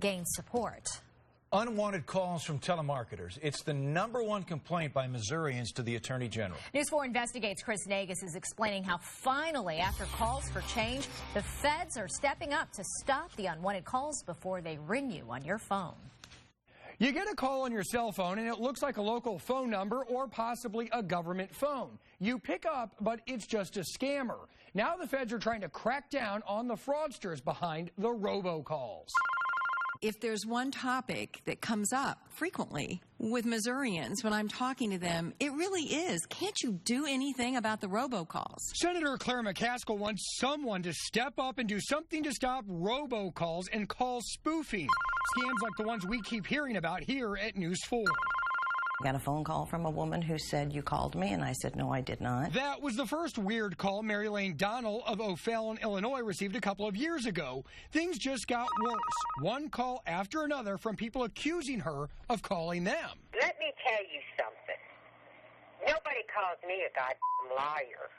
gain support. Unwanted calls from telemarketers. It's the #1 complaint by Missourians to the Attorney General. News 4 Investigates Chris Nagus is explaining how finally, after calls for change, the feds are stepping up to stop the unwanted calls before they ring you on your phone. You get a call on your cell phone and it looks like a local phone number or possibly a government phone. You pick up, but it's just a scammer. Now the feds are trying to crack down on the fraudsters behind the robocalls. If there's one topic that comes up frequently with Missourians when I'm talking to them, it really is, can't you do anything about the robocalls? Senator Claire McCaskill wants someone to step up and do something to stop robocalls and call spoofing. Scams like the ones we keep hearing about here at News 4. I got a phone call from a woman who said, "You called me," and I said, "No, I did not." That was the first weird call Mary Lane Donnell of O'Fallon, Illinois received a couple of years ago. Things just got worse. One call after another from people accusing her of calling them. Let me tell you something. Nobody calls me a goddamn liar.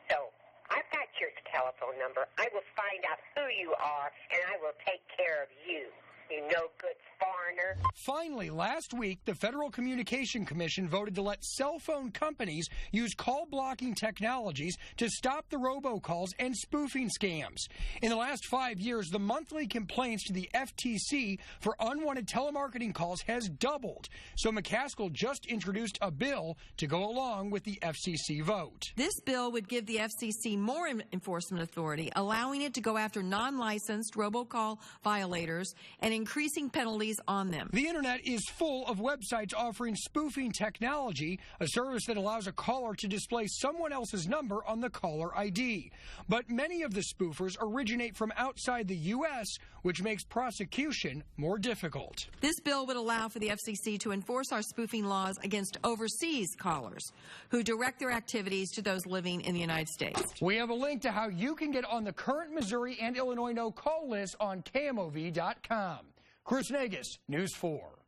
So I've got your telephone number. I will find out who you are, and I will take care of you. You no good foreigner. Finally, last week, the Federal Communication Commission voted to let cell phone companies use call blocking technologies to stop the robocalls and spoofing scams. In the last 5 years, the monthly complaints to the FTC for unwanted telemarketing calls has doubled. So McCaskill just introduced a bill to go along with the FCC vote. This bill would give the FCC more enforcement authority, allowing it to go after non-licensed robocall violators and increasing penalties on them. The internet is full of websites offering spoofing technology, a service that allows a caller to display someone else's number on the caller ID. But many of the spoofers originate from outside the U.S., which makes prosecution more difficult. This bill would allow for the FCC to enforce our spoofing laws against overseas callers who direct their activities to those living in the United States. We have a link to how you can get on the current Missouri and Illinois no-call list on KMOV.com. Chris Nagus, News 4.